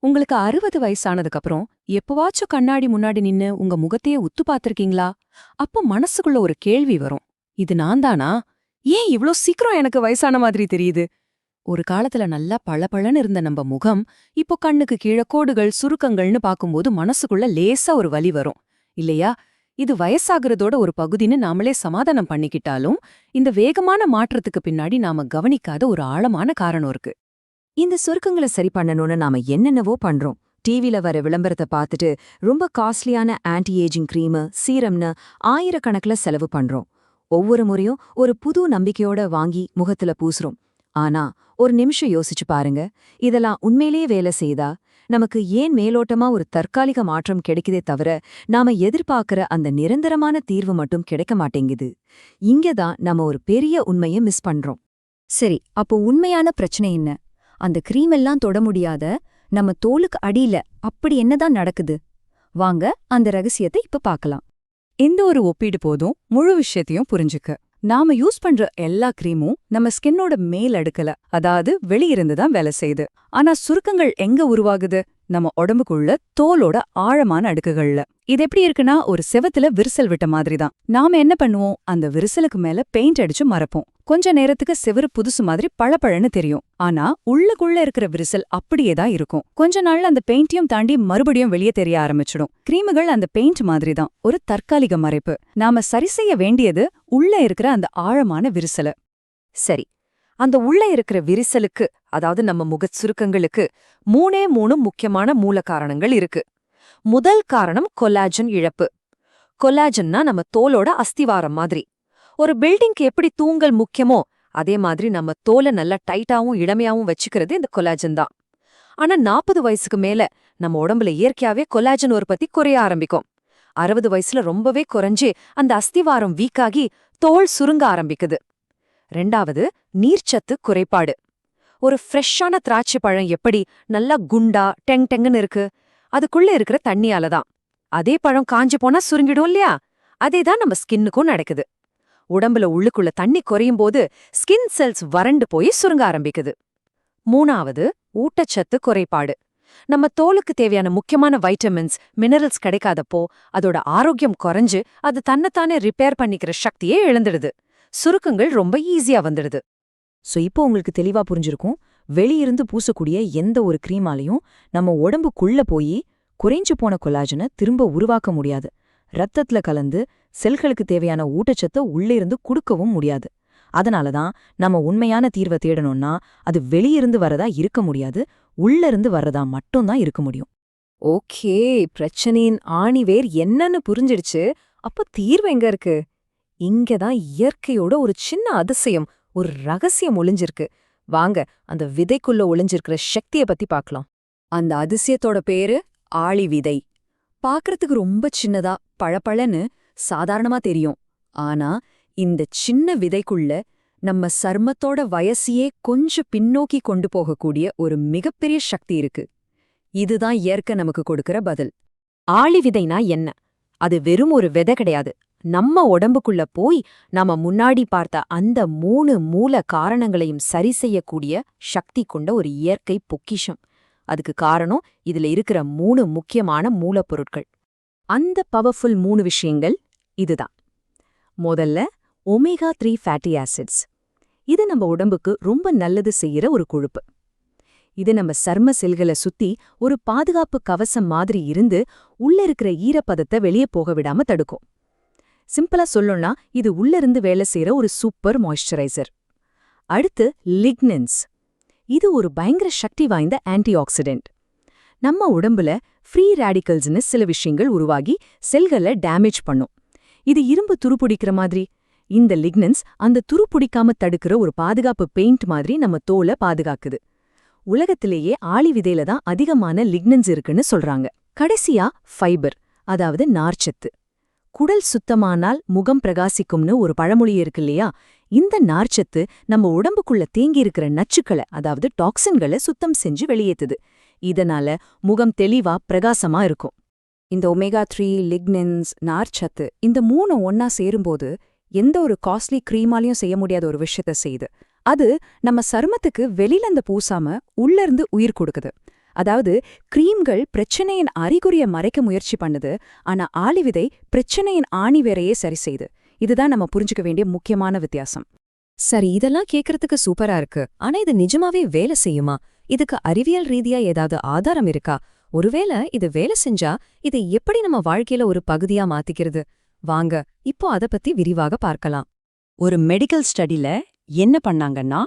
உங்களுக்கு 60 வயசானதுக்கு அப்புறம் எப்பவாச்சும் கண்ணாடி முன்னாடி நின்னு உங்க முகத்தையே உத்து பார்த்திருக்கீங்களா? அப்போ மனசுக்குள்ள ஒரு கேள்வி வரும். இது நான் தானா? ஏன் இவ்ளோ சீக்கிரம் எனக்கு வயசான மாதிரி தெரியுது? ஒரு காலத்துல நல்லா பளபளன்னு இருந்த நம்ம முகம் இப்போ கண்ணுக்கு கீழே கோடுகள் சுருக்கங்கள்னு பாக்கும்போது மனசுக்குள்ள லேசா ஒரு வலி வரும் இல்லையா? இது வயசாகிறதோட ஒரு பகுதின்னு நாமளே சமாதானம் பண்ணிக்கிட்டாலும் இந்த வேகமான மாற்றத்துக்கு பின்னாடி நாம கவனிக்காத ஒரு ஆழமான காரணம் இருக்கு. இந்த சுருக்கங்களை சரி பண்ணணும்னு நாம என்னென்னவோ பண்றோம். டிவில வர விளம்பரத்தை பார்த்துட்டு ரொம்ப காஸ்ட்லியான ஆன்டி ஏஜிங் கிரீமு சீரம்னு ஆயிரக்கணக்கில் செலவு பண்றோம். ஒவ்வொரு முறையும் ஒரு புது நம்பிக்கையோட வாங்கி முகத்துல பூசுறோம். ஆனா ஒரு நிமிஷம் யோசிச்சு பாருங்க, இதெல்லாம் உண்மையிலேயே வேலை செய்தா? நமக்கு ஏன் மேலோட்டமா ஒரு தற்காலிக மாற்றம் கிடைக்குதே தவிர நாம எதிர்பார்க்கிற அந்த நிரந்தரமான தீர்வு மட்டும் கிடைக்க மாட்டேங்குது. இங்கதான் நம்ம ஒரு பெரிய உண்மையை மிஸ் பண்றோம். சரி, அப்போ உண்மையான பிரச்சனை என்ன? அந்த கிரீம் எல்லாம் தொட முடியாத நம்ம தோலுக்கு அடியில அப்படி என்னதான் நடக்குது? வாங்க அந்த ரகசியத்தை இப்ப பார்க்கலாம். இந்த ஒரு ஒப்பீடு போதும் முழு விஷயத்தையும் புரிஞ்சுக்க. நாம யூஸ் பண்ற எல்லா கிரீமும் நம்ம ஸ்கின்னோட மேல் அடுக்கல, அதாவது வெளியிருந்து தான் வேலை செய்யுது. ஆனா சுருக்கங்கள் எங்க உருவாகுது? நம்ம உடம்புக்குள்ள தோலோட ஆழமான அடுக்குகள்ல. இது எப்படி இருக்குன்னா, ஒரு செவத்துல விரிசல் விட்ட மாதிரி தான். நாம என்ன பண்ணுவோம்? அந்த விரிசலுக்கு மேல பெயிண்ட் அடிச்சு மறப்போம். கொஞ்ச நேரத்துக்கு செவரு புதுசு மாதிரி பளபளன்னு தெரியும். ஆனா உள்ளுக்குள்ள இருக்கிற விரிசல் அப்படியே தான் இருக்கும். கொஞ்ச நாள்ல அந்த பெயிண்டையும் தாண்டி மறுபடியும் வெளியே தெரிய ஆரம்பிச்சிடும். கிரீமுகள் அந்த பெயிண்ட் மாதிரி தான், ஒரு தற்காலிக மறைப்பு. நாம சரி செய்ய வேண்டியது உள்ள இருக்கிற அந்த ஆழமான விரிசல. சரி, அந்த உள்ள இருக்கிற விரிசலுக்கு, அதாவது நம்ம முகச் சுருக்கங்களுக்கு மூணு முக்கியமான மூல காரணங்கள் இருக்கு. முதல் காரணம் கொலாஜன் இழப்பு. கொலாஜன்னா நம்ம தோலோட அஸ்திவாரம் மாதிரி. ஒரு பில்டிங்க்கு எப்படி தூங்கல் முக்கியமோ அதே மாதிரி நம்ம தோலை நல்லா டைட்டாவும் இளமையாவும் வச்சுக்கிறது இந்த கொலாஜன் தான். ஆனா 40 வயசுக்கு மேல நம்ம உடம்புல இயற்கையாவே கொலாஜன் உற்பத்தி குறைய ஆரம்பிக்கும். 60 வயசுல ரொம்பவே குறைஞ்சு அந்த அஸ்திவாரம் வீக்காகி தோல் சுருங்க ஆரம்பிக்குது. ரெண்டாவது, நீர்ச்சத்து குறைபாடு. ஒரு ஃப்ரெஷ்ஷான திராட்சை பழம் எப்படி நல்லா குண்டா டெங்குன்னு இருக்கு? அதுக்குள்ள இருக்கிற தண்ணியால தான். அதே பழம் காஞ்சு போனா சுருங்கிடும் இல்லையா? அதேதான் நம்ம ஸ்கின்னுக்கும் நடக்குது. உடம்புல உள்ளுக்குள்ள தண்ணி குறையும் போது ஸ்கின் செல்ஸ் வறண்டு போய் சுருங்க ஆரம்பிக்குது. மூணாவது, ஊட்டச்சத்து குறைபாடு. நம்ம தோலுக்கு தேவையான முக்கியமான வைட்டமின்ஸ் மினரல்ஸ் கிடைக்காதப்போ அதோட ஆரோக்கியம் குறைஞ்சு அது தன்னைத்தானே ரிப்பேர் பண்ணிக்கிற சக்தியே இழந்துடுது. சுருக்கங்கள் ரொம்ப ஈஸியா வந்துடுது. சோ இப்போ உங்களுக்கு தெளிவா புரிஞ்சிருக்கும். வெளியிருந்து பூசக்கூடிய எந்த ஒரு கிரீமாலையும் நம்ம உடம்புக்குள்ள போய் குறைஞ்சு போன கொலாஜனை திரும்ப உருவாக்க முடியாது. ரத்தத்துல கலந்து செல்களுக்கு தேவையான ஊட்டச்சத்தை உள்ளே இருந்து குடுக்கவும் முடியாது. அதனாலதான் நம்ம உண்மையான தீர்வை தேடணும்னா அது வெளியிருந்து வரதா இருக்க முடியாது, உள்ள இருந்து வரதா மட்டும்தான் இருக்க முடியும். ஓகே, பிரச்சனையின் ஆணிவேர் என்னன்னு புரிஞ்சிடுச்சு. அப்ப தீர்வு எங்க இருக்கு? இங்கதான் இயற்கையோட ஒரு சின்ன அதிசயம், ஒரு ரகசியம் ஒளிஞ்சிருக்கு. வாங்க அந்த விதைக்குள்ள ஒளிஞ்சிருக்கிற சக்தியை பத்தி பார்க்கலாம். அந்த அதிசயத்தோட பேரு ஆளி விதை. பாக்குறதுக்கு ரொம்ப சின்னதா பழபழன்னு சாதாரணமா தெரியும். ஆனா இந்த சின்ன விதைக்குள்ள நம்ம சர்மத்தோட வயசையே கொஞ்சம் பின்னோக்கி கொண்டு போகக்கூடிய ஒரு மிகப்பெரிய சக்தி இருக்கு. இதுதான் இயற்கை நமக்கு கொடுக்கிற பதில். ஆளி விதைனா என்ன? அது வெறும் ஒரு விதை கிடையாது. நம்ம உடம்புக்குள்ள போய் நாம முன்னாடி பார்த்த அந்த 3 மூல காரணங்களையும் சரி செய்யக்கூடிய சக்தி கொண்ட ஒரு இயற்கை பொக்கிஷம். அதுக்கு காரணம் இதுல இருக்கிற 3 முக்கியமான மூலப்பொருட்கள். அந்த பவர்ஃபுல் 3 விஷயங்கள் இதுதான். முதல்ல, ஒமேகா 3 ஃபேட்டி ஆசிட்ஸ். இது நம்ம உடம்புக்கு ரொம்ப நல்லது செய்யற ஒரு கொழுப்பு. இது நம்ம சர்ம செல்களை சுத்தி ஒரு பாதுகாப்பு கவசம் மாதிரி இருந்து உள்ள இருக்கிற ஈரப்பதத்தை வெளியே போக விடாம தடுக்கும். சிம்பிளா சொல்லணும்னா இது உள்ளிருந்து வேலை செய்யற ஒரு சூப்பர் மாய்ஸ்சரைசர். அடுத்து லிக்னன்ஸ். இது ஒரு பயங்கர சக்தி வாய்ந்த ஆன்டி ஆக்சிடென்ட். நம்ம உடம்புல ஃப்ரீ ரேடிக்கல்ஸ்னு சில விஷயங்கள் உருவாகி செல்களை டேமேஜ் பண்ணும். இது இரும்பு துருப்பிடிக்கிற மாதிரி. இந்த லிக்னன்ஸ் அந்த துருப்பிடிக்காம தடுக்கிற ஒரு பாதுகாப்பு பெயிண்ட் மாதிரி நம்ம தோலை பாதுகாக்குது. உலகத்திலேயே ஆளி விதையில தான் அதிகமான லிக்னன்ஸ் இருக்குன்னு சொல்றாங்க. கடைசியா ஃபைபர், அதாவது நார்ச்சத்து. குடல் சுத்தமானால் முகம் பிரகாசிக்கும்னு ஒரு பழமொழி இருக்கு இல்லையா? இந்த நார்ச்சத்து நம்ம உடம்புக்குள்ள தேங்கியிருக்கிற நச்சுக்களை, அதாவது டாக்ஸின்களை சுத்தம் செஞ்சு வெளியேத்துது. இதனால முகம் தெளிவா பிரகாசமா இருக்கும். இந்த ஒமேகா 3, லிக்னின்ஸ், நார்ச்சத்து இந்த 3 ஒன்னா சேரும்போது எந்த ஒரு காஸ்ட்லி கிரீமாலையும் செய்ய முடியாத ஒரு விஷயத்த செய்யுது. அது நம்ம சருமத்துக்கு வெளியில இருந்து பூசாம உள்ள இருந்து உயிர் கொடுக்குது. அதாவது கிரீம்கள் பிரச்சனையின் அறிகுறிய மறைக்க முயற்சி பண்ணுது, ஆனா ஆலிவிதை பிரச்சனையின் ஆணிவேரையே சரி செய்யுது. இதுதான் நம்ம புரிஞ்சுக்க வேண்டிய முக்கியமான வித்தியாசம். சரி, இதெல்லாம் கேக்குறதுக்கு சூப்பரா இருக்கு. ஆனா இது நிஜமாவே வேலை செய்யுமா? இதுக்கு அறிவியல் ரீதியா ஏதாவது ஆதாரம் இருக்கா? ஒருவேளை இது வேலை செஞ்சா இதை எப்படி நம்ம வாழ்க்கையில ஒரு பகுதியா மாத்திக்கிறது? வாங்க இப்போ அத பத்தி விரிவாக பார்க்கலாம். ஒரு மெடிக்கல் ஸ்டடில என்ன பண்ணாங்கன்னா,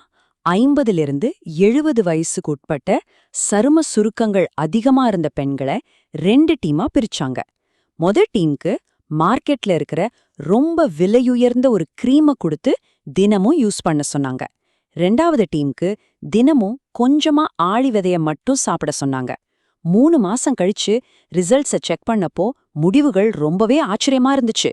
50லிருந்து 70 வயசுக்கு உட்பட்ட சரும சுருக்கங்கள் அதிகமா இருந்த பெண்களை 2 டீமா பிரிச்சாங்க. மொத டீமுக்கு மார்க்கெட்ல இருக்கிற ரொம்ப விலையுயர்ந்த ஒரு கிரீமை கொடுத்து தினமும் யூஸ் பண்ண சொன்னாங்க. 2வது டீமுக்கு தினமும் கொஞ்சமா ஆளி விதைய மட்டும் சாப்பிட சொன்னாங்க. 3 மாசம் கழிச்சு ரிசல்ட்ஸை செக் பண்ணப்போ முடிவுகள் ரொம்பவே ஆச்சரியமா இருந்துச்சு.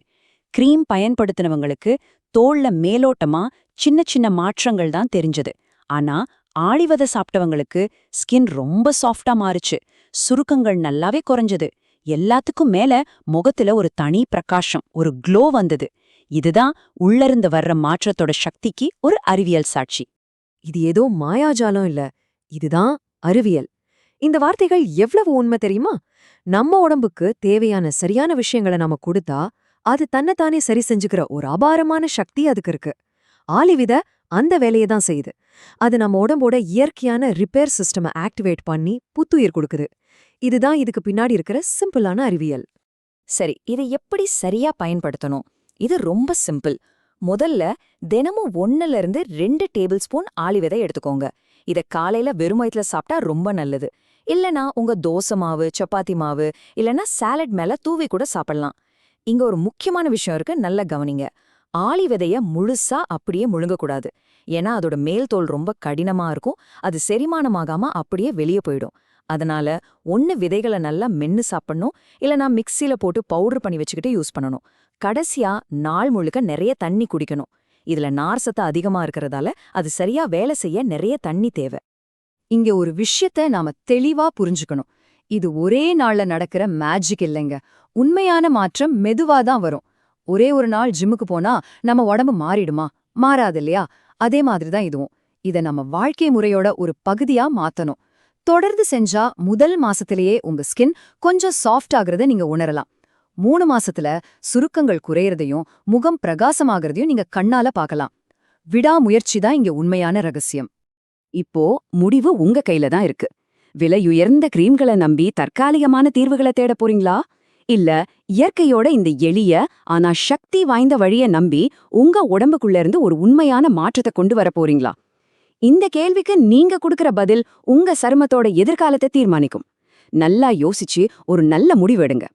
கிரீம் பயன்படுத்தினவங்களுக்கு தோல்ல மேலோட்டமா சின்ன சின்ன மாற்றங்கள் தான் தெரிஞ்சது. ஆனா ஆளிவதை சாப்பிட்டவங்களுக்கு ஸ்கின் ரொம்ப சாஃப்டா மாறுச்சு, சுருக்கங்கள் நல்லாவே குறைஞ்சது. எல்லாத்துக்கும் மேல முகத்துல ஒரு தனி பிரகாசம், ஒரு க்ளோ வந்தது. இதுதான் உள்ளிருந்து வர்ற மாற்றத்தோட சக்திக்கு ஒரு அறிவியல் சாட்சி. இது ஏதோ மாயாஜாலம் இல்ல, இதுதான் அறிவியல். இந்த வார்த்தைகள் எவ்வளவு உண்மை தெரியுமா? நம்ம உடம்புக்கு தேவையான சரியான விஷயங்களை நாம கொடுத்தா அது தன்னைத்தானே சரி செஞ்சுக்கிற ஒரு அபாரமான சக்தி அதுக்கு இருக்கு. ஆலிவித அந்த வேலையை தான் செய்யுது. அது நம்ம உடம்போட இயற்கையான ரிப்பேர் சிஸ்டமை ஆக்டிவேட் பண்ணி புத்துயிர் கொடுக்குது. இதுதான் இதுக்கு பின்னாடி இருக்கிற சிம்பிளான அறிவியல். சரி, இதை எப்படி சரியா பயன்படுத்தணும்? இது ரொம்ப சிம்பிள். முதல்ல தினமும் 1லிருந்து 2 டேபிள் ஸ்பூன் ஆலிவிதை எடுத்துக்கோங்க. இத காலையில வெறும் வயித்துல சாப்பிட்டா ரொம்ப நல்லது. இல்லனா உங்க தோசை மாவு, சப்பாத்தி மாவு இல்லனா சாலட் மேல தூவி கூட சாப்பிடலாம். இங்க ஒரு முக்கியமான விஷயம் இருக்கு, நல்லா கவனிங்க. ஆளி விதைய முழுசா அப்படியே முழுங்கக்கூடாது. ஏன்னா அதோட மேல் தோல் ரொம்ப கடினமா இருக்கும். அது செரிமானமாகாம அப்படியே வெளியே போயிடும். அதனால ஒன்னு விதைகளை நல்லா மென்னு சாப்பிடணும், இல்லனா மிக்சியில போட்டு பவுடர் பண்ணி வச்சுக்கிட்டு யூஸ் பண்ணணும். கடைசியா நாள் முழுக்க நிறைய தண்ணி குடிக்கணும். இதுல நார் சத்து அதிகமா இருக்கிறதால அது சரியா வேலை செய்ய நிறைய தண்ணி தேவை. இங்க ஒரு விஷயத்த நாம தெளிவா புரிஞ்சுக்கணும். இது ஒரே நாள்ல நடக்கிற மேஜிக் இல்லைங்க. உண்மையான மாற்றம் மெதுவா தான் வரும். ஒரே ஒரு நாள் ஜிம்முக்கு போனா நம்ம உடம்பு மாறிடுமா? மாறாது இல்லையா? அதே மாதிரி தான் இதுவும். இத நம்ம வாழ்க்கை முறையோட ஒரு பகுதியா மாத்தணும். தொடர்ந்து செஞ்சா முதல் மாசத்திலேயே உங்க ஸ்கின் கொஞ்சம் சாஃப்ட் ஆகுறத நீங்க உணரலாம். 3 மாசத்துல சுருக்கங்கள் குறையறதையும் முகம் பிரகாசமாகறதையும் நீங்க கண்ணால பார்க்கலாம். விடாமுயற்சி தான் இங்க உண்மையான ரகசியம். இப்போ முடிவு உங்க கையில தான் இருக்கு. விலையுயர்ந்த கிரீம்களை நம்பி தற்காலிகமான தீர்வுகளை தேட போறீங்களா? இல்ல இயற்கையோட இந்த எளிய ஆனா சக்தி வாய்ந்த வழிய நம்பி உங்க உடம்புக்குள்ள இருந்து ஒரு உண்மையான மாற்றத்தை கொண்டு வர போறீங்களா? இந்த கேள்விக்கு நீங்க கொடுக்கிற பதில் உங்க சருமத்தோட எதிர்காலத்தை தீர்மானிக்கும். நல்லா யோசிச்சு ஒரு நல்ல முடிவு எடுங்க.